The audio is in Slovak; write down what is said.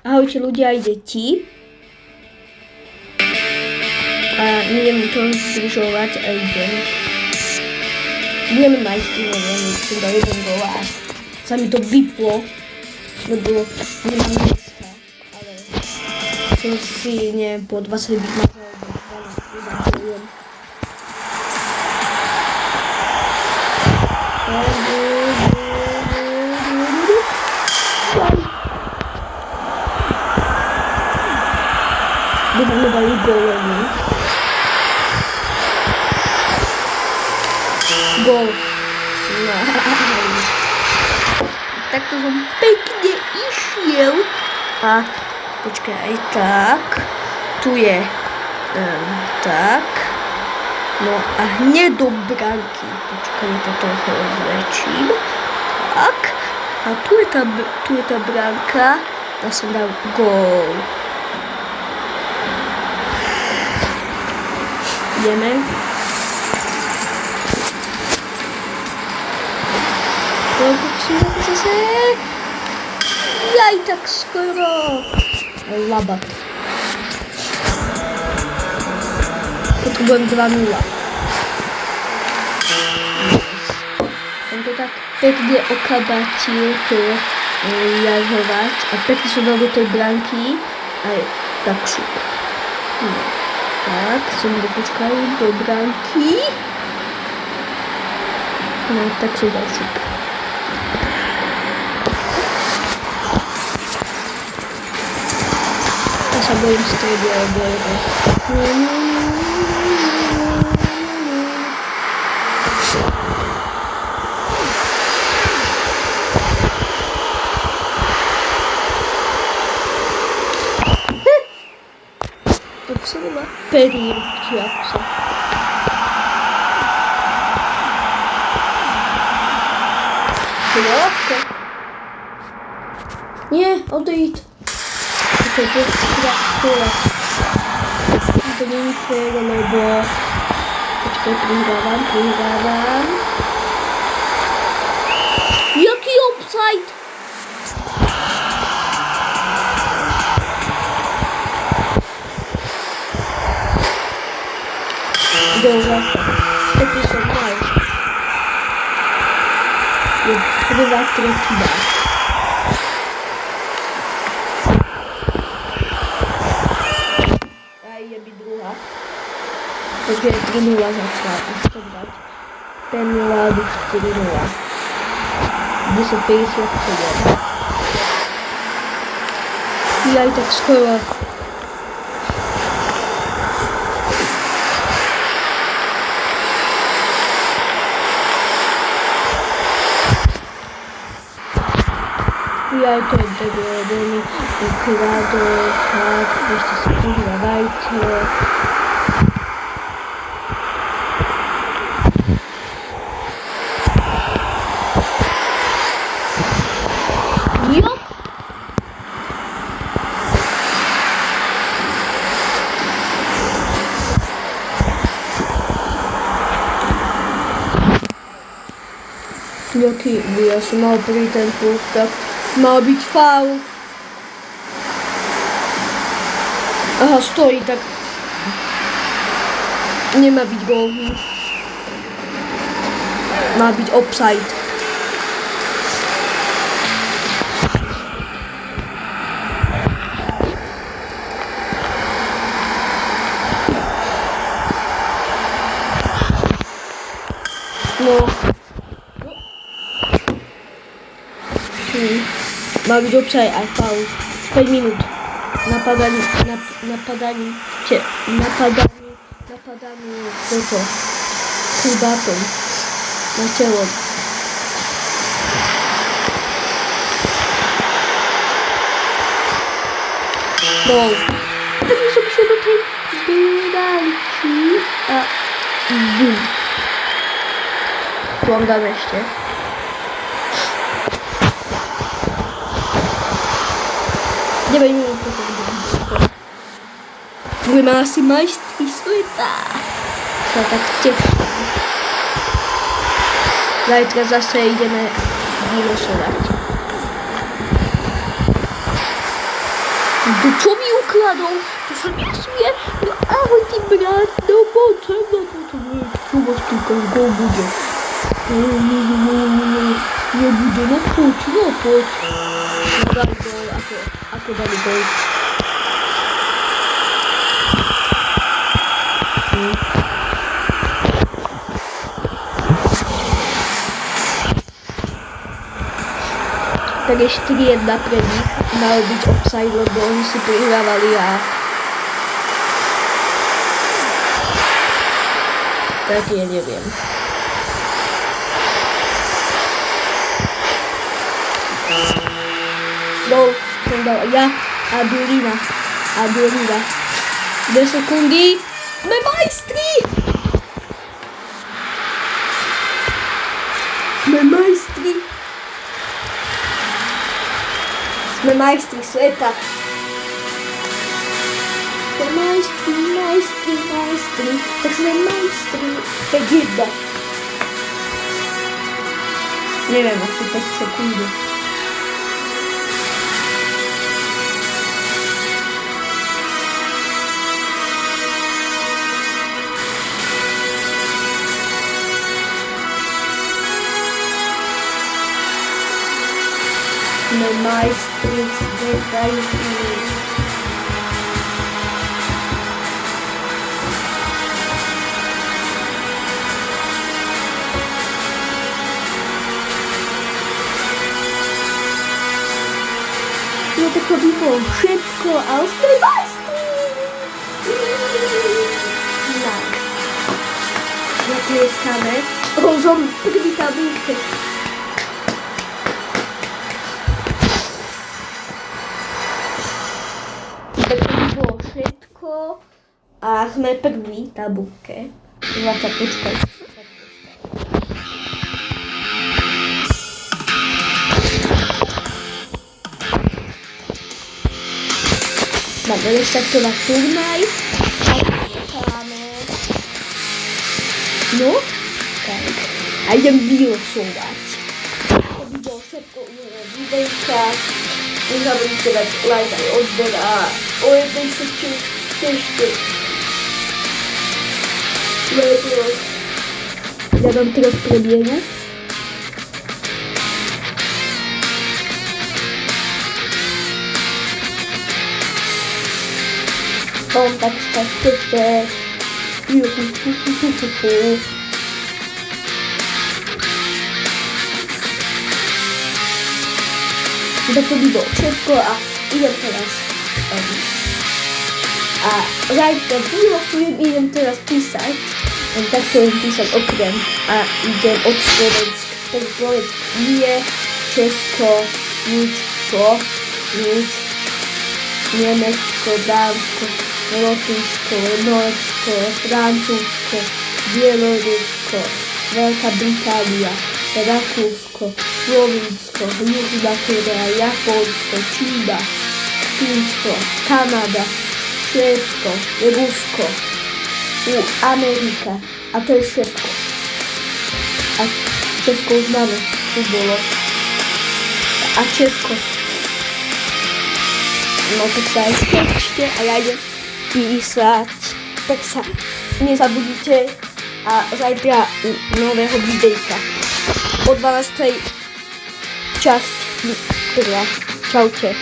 Ahojte ľudia aj deti. A neviem to zdržovať a idem. Budeme majstrovia, myslím do 1 góla a sa mi to vyplo, lebo nemám dneska, ale som si neviem po 20 byt nahrál. Budeme dali gólový. Gól. No. Takto som pekne išiel. A počkaj, aj tak. Tu je tak. No a hneď do bránky. Počkaj, to trochu rozväčším. Tak. A tu je tá bránka. A som dal gól. Ideme. Koľko sú zase? Jaj, tak skoro. Labat. Potrebujem 2-0. Som to tak pekne okabatil to jažovať a pekne som dal do tej bránky a tak šup. Tak, som dopočkal do bránky. No, tak som dal šup. Ja sa bojím stredy, alebo je to... To sa volá perín, či ako sa. To je ľahké. Nie, odejít. To je kúľať. To nie je fér, lebo... Počkaj, prihrávam. Jaký offside? Taký som mal. Je prvá tretina. A je mi druhá. Takže 3-0 začala. Chcem dať. 5-0 do 4-0. 10-57. Jaj, tak skoro. Jaj, to je veľmi ukradol, tak, ešte si prihrávajte. Jo? Jaký by ja som mal prvý ten puk, tak mal byť faul. Aha, stojí, tak nemá byť gól. Má byť offside. No. Má byť offside aj faul. 5 minút. Napadanie toto. Chrbátom. Na telo. Gól. Tak som šiel do tej bránky a bum. Tu vám dám ešte. Budeme asi majstri sveta. Sa tak teším. Zajtra zase ideme vylosovať. To čo mi ukradol? To sa nesmie. No ahoj ty brat, no poď sem na toto. Čo vás týka, kto bude? Nebude, no poď. No daj gol, ako dali gol. Tak je 4-1 pre nich. Mal byť offside, lebo oni si prihrávali a... Tak ja neviem. Gol som dal ja a Durina. 2 sekundy. Sme majstri! Sme majstri sveta. Sme majstri. Tak sme majstri. 5-1. Neviem, asi 5 sekundy. Sme majstri sveta. No tak to by bolo všetko, ale sme majstri. Tak. Zatlieskame. Som prvý tabulke. Tak to by bolo všetko a sme prvý v tabulke. Počkaj. Máme reštartovať turnaj a čakáme. No, tak. A idem vylosovať. To by bolo všetko videjka. Nezabudnite dať like aj odber a o jednej sa tešte. Ja dám teraz prebiehu. Tak sa tešte. Tak to by bolo všetko a idem teraz a zajtra idem teraz písať, takto idem písať okrem a idem od Slovenska, tak Slovensko nie, Česko, nič, Nemecko, Dánsko, Lotyšsko, Norsko, Francúzsko, Bielorusko, Veľká Británia, Rakúsko, Slovinsko, Južná Korea, Japonsko, Čína, Fínsko, Kanada, Švédsko, Rusko, Amerika a to je všetko. A Česko už máme, tu bolo. A Česko. No tak sa aj ešte a ja idem písať. Tak sa nezabudnite a zajtra nového videjka. O 12. časť. Čaute.